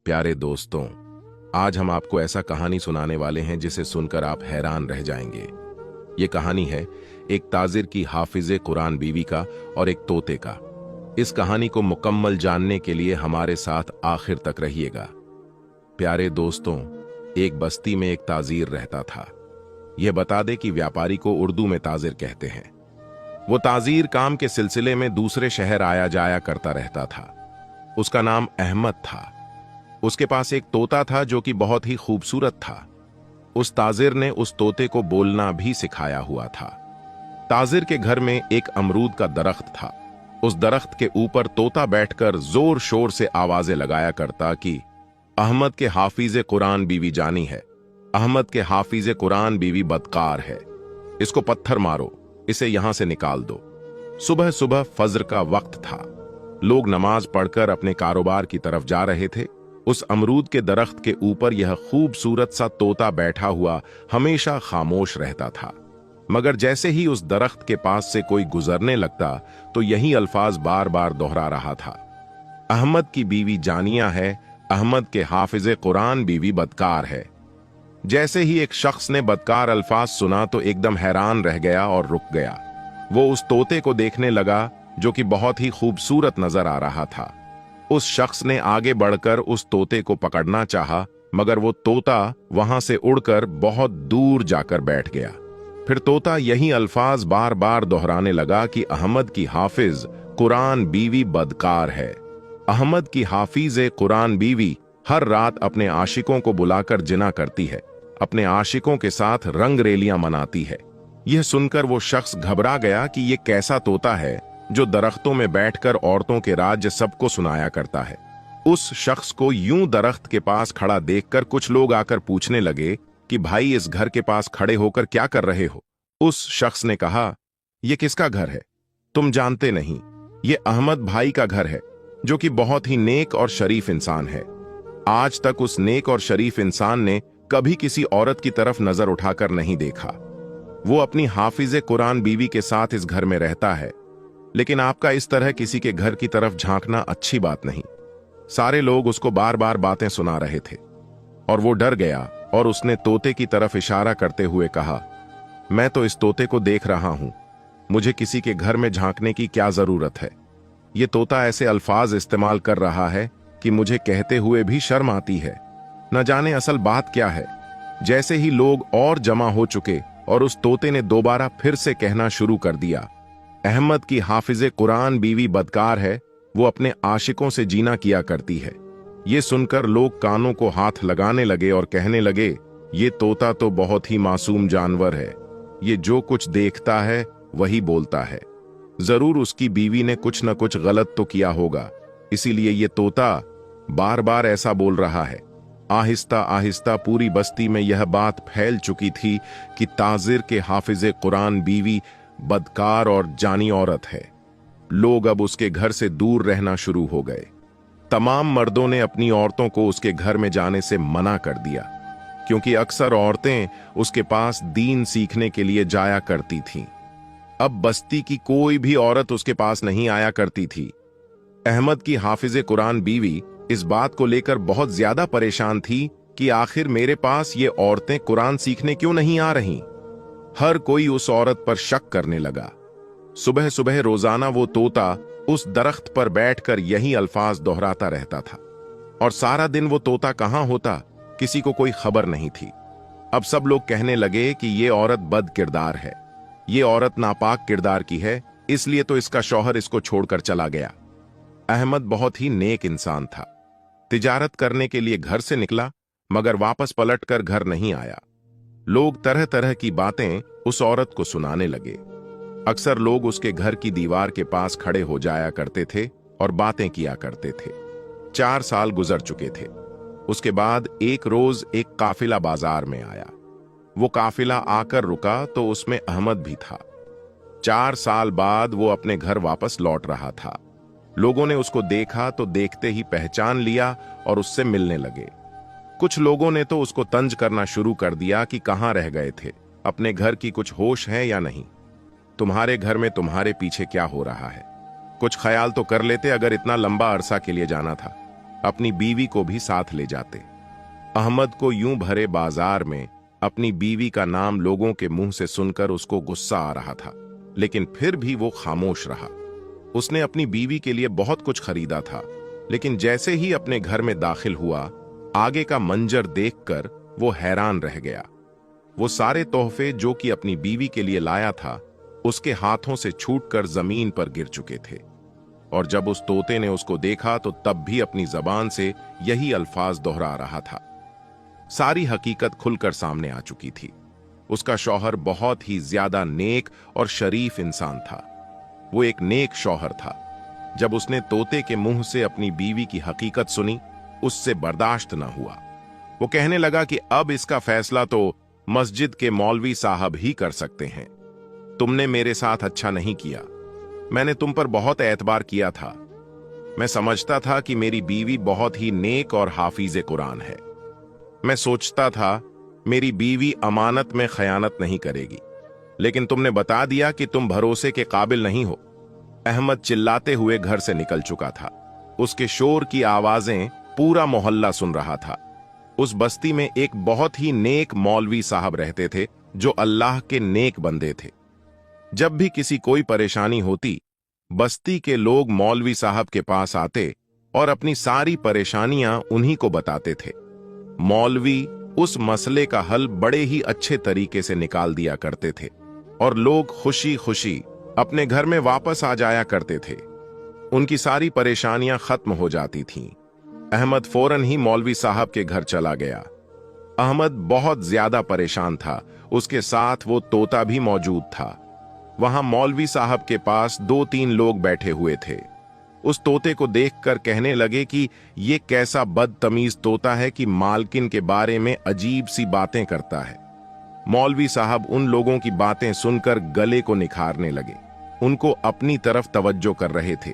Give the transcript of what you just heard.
प्यारे दोस्तों, आज हम आपको ऐसा कहानी सुनाने वाले हैं जिसे सुनकर आप हैरान रह जाएंगे। ये कहानी है एक ताजिर की हाफिजे कुरान बीवी का और एक तोते का। इस कहानी को मुकम्मल जानने के लिए हमारे साथ आखिर तक रहिएगा। प्यारे दोस्तों, एक बस्ती में एक ताजिर रहता था। यह बता दे कि व्यापारी को उर्दू में ताजिर कहते हैं। वो ताजिर काम के सिलसिले में दूसरे शहर आया जाया करता रहता था। उसका नाम अहमद था। उसके पास एक तोता था जो कि बहुत ही खूबसूरत था। उस ताजिर ने उस तोते को बोलना भी सिखाया हुआ था। ताजिर के घर में एक अमरूद का दरख्त था। उस दरख्त के ऊपर तोता बैठकर जोर शोर से आवाजें लगाया करता कि अहमद के हाफिजे कुरान बीवी जानी है, अहमद के हाफिजे कुरान बीवी बदकार है, इसको पत्थर मारो, इसे यहां से निकाल दो। सुबह सुबह फज्र का वक्त था। लोग नमाज पढ़कर अपने कारोबार की तरफ जा रहे थे। उस अमरूद के दरख्त के ऊपर यह खूबसूरत सा तोता बैठा हुआ हमेशा खामोश रहता था। मगर जैसे ही उस दरख्त के पास से कोई गुजरने लगता तो यही अल्फाज बार बार दोहरा रहा था, अहमद की बीवी जानिया है, अहमद के हाफिजे कुरान बीवी बदकार है। जैसे ही एक शख्स ने बदकार अल्फाज सुना तो एकदम हैरान रह गया और रुक गया। वो उस तोते को देखने लगा जो कि बहुत ही खूबसूरत नजर आ रहा था। उस शख्स ने आगे बढ़कर उस तोते को पकड़ना चाहा, मगर वो तोता वहां से उड़कर बहुत दूर जाकर बैठ गया। फिर तोता यही अल्फाज बार बार दोहराने लगा कि अहमद की हाफिज कुरान बीवी बदकार है। अहमद की हाफिजे कुरान बीवी हर रात अपने आशिकों को बुलाकर जिना करती है, अपने आशिकों के साथ रंगरेलियां मनाती है। यह सुनकर वो शख्स घबरा गया कि यह कैसा तोता है जो दरख्तों में बैठकर औरतों के राज्य सबको सुनाया करता है। उस शख्स को यूं दरख्त के पास खड़ा देखकर कुछ लोग आकर पूछने लगे कि भाई, इस घर के पास खड़े होकर क्या कर रहे हो? उस शख्स ने कहा, यह किसका घर है? तुम जानते नहीं, ये अहमद भाई का घर है जो कि बहुत ही नेक और शरीफ इंसान है। आज तक उस नेक और शरीफ इंसान ने कभी किसी औरत की तरफ नजर उठाकर नहीं देखा। वो अपनी हाफिजे कुरान बीवी के साथ इस घर में रहता है, लेकिन आपका इस तरह किसी के घर की तरफ झांकना अच्छी बात नहीं। सारे लोग उसको बार बार बातें सुना रहे थे और वो डर गया और उसने तोते की तरफ इशारा करते हुए कहा, मैं तो इस तोते को देख रहा हूं, मुझे किसी के घर में झांकने की क्या जरूरत है? ये तोता ऐसे अल्फाज इस्तेमाल कर रहा है कि मुझे कहते हुए भी शर्म आती है। न जाने असल बात क्या है। जैसे ही लोग और जमा हो चुके और उस तोते ने दोबारा फिर से कहना शुरू कर दिया, अहमद की हाफिजे कुरान बीवी बदकार है, वो अपने आशिकों से जीना किया करती है। ये सुनकर लोग कानों को हाथ लगाने लगे और कहने लगे, ये तोता तो बहुत ही मासूम जानवर है, ये जो कुछ देखता है वही बोलता है। जरूर उसकी बीवी ने कुछ न कुछ गलत तो किया होगा, इसीलिए ये तोता बार बार ऐसा बोल रहा है। आहिस्ता आहिस्ता पूरी बस्ती में यह बात फैल चुकी थी कि ताजिर के हाफिजे कुरान बीवी बदकार और जानी औरत है। लोग अब उसके घर से दूर रहना शुरू हो गए। तमाम मर्दों ने अपनी औरतों को उसके घर में जाने से मना कर दिया, क्योंकि अक्सर औरतें उसके पास दीन सीखने के लिए जाया करती थीं। अब बस्ती की कोई भी औरत उसके पास नहीं आया करती थी। अहमद की हाफिजे कुरान बीवी इस बात को लेकर बहुत ज्यादा परेशान थी कि आखिर मेरे पास ये औरतें कुरान सीखने क्यों नहीं आ रहीं। हर कोई उस औरत पर शक करने लगा। सुबह सुबह रोजाना वो तोता उस दरख्त पर बैठकर यही अल्फाज दोहराता रहता था और सारा दिन वो तोता कहां होता किसी को कोई खबर नहीं थी। अब सब लोग कहने लगे कि ये औरत बद किरदार है, ये औरत नापाक किरदार की है, इसलिए तो इसका शौहर इसको छोड़कर चला गया। अहमद बहुत ही नेक इंसान था। तिजारत करने के लिए घर से निकला, मगर वापस पलटकर घर नहीं आया। लोग तरह तरह की बातें उस औरत को सुनाने लगे। अक्सर लोग उसके घर की दीवार के पास खड़े हो जाया करते थे और बातें किया करते थे। 4 साल गुजर चुके थे। उसके बाद एक रोज एक काफिला बाजार में आया। वो काफिला आकर रुका तो उसमें अहमद भी था। 4 साल बाद वो अपने घर वापस लौट रहा था। लोगों ने उसको देखा तो देखते ही पहचान लिया और उससे मिलने लगे। कुछ लोगों ने तो उसको तंज करना शुरू कर दिया कि कहां रह गए थे, अपने घर की कुछ होश है या नहीं, तुम्हारे घर में तुम्हारे पीछे क्या हो रहा है, कुछ ख्याल तो कर लेते अगर इतना लंबा अरसा के लिए जाना था। अपनी बीवी को भी साथ ले जाते। अहमद को यूं भरे बाजार में अपनी बीवी का नाम लोगों के मुंह से सुनकर उसको गुस्सा आ रहा था, लेकिन फिर भी वो खामोश रहा। उसने अपनी बीवी के लिए बहुत कुछ खरीदा था, लेकिन जैसे ही अपने घर में दाखिल हुआ, आगे का मंजर देखकर वो हैरान रह गया। वो सारे तोहफे जो कि अपनी बीवी के लिए लाया था, उसके हाथों से छूटकर जमीन पर गिर चुके थे। और जब उस तोते ने उसको देखा तो तब भी अपनी जबान से यही अल्फाज दोहरा रहा था। सारी हकीकत खुलकर सामने आ चुकी थी। उसका शौहर बहुत ही ज्यादा नेक और शरीफ इंसान था। वो एक नेक शौहर था। जब उसने तोते के मुंह से अपनी बीवी की हकीकत सुनी, उससे बर्दाश्त न हुआ। वो कहने लगा कि अब इसका फैसला तो मस्जिद के मौलवी साहब ही कर सकते हैं। तुमने मेरे साथ अच्छा नहीं किया। मैंने तुम पर बहुत एतबार किया था। मैं समझता था कि मेरी बीवी बहुत ही नेक और हाफिज कुरान है। मैं सोचता था मेरी बीवी अमानत में खयानत नहीं करेगी, लेकिन तुमने बता दिया कि तुम भरोसे के काबिल नहीं हो। अहमद चिल्लाते हुए घर से निकल चुका था। उसके शोर की आवाजें पूरा मोहल्ला सुन रहा था। उस बस्ती में एक बहुत ही नेक मौलवी साहब रहते थे, जो अल्लाह के नेक बंदे थे। जब भी किसी कोई परेशानी होती, बस्ती के लोग मौलवी साहब के पास आते और अपनी सारी परेशानियां उन्हीं को बताते थे। मौलवी उस मसले का हल बड़े ही अच्छे तरीके से निकाल दिया करते थे और लोग खुशी खुशी अपने घर में वापस आ जाया करते थे। उनकी सारी परेशानियां खत्म हो जाती थीं। अहमद फौरन ही मौलवी साहब के घर चला गया। अहमद बहुत ज्यादा परेशान था। उसके साथ वो तोता भी मौजूद था। वहां मौलवी साहब के पास 2-3 लोग बैठे हुए थे। उस तोते को देखकर कहने लगे कि ये कैसा बदतमीज तोता है कि मालकिन के बारे में अजीब सी बातें करता है। मौलवी साहब उन लोगों की बातें सुनकर गले को निखारने लगे। उनको अपनी तरफ तवज्जो कर रहे थे।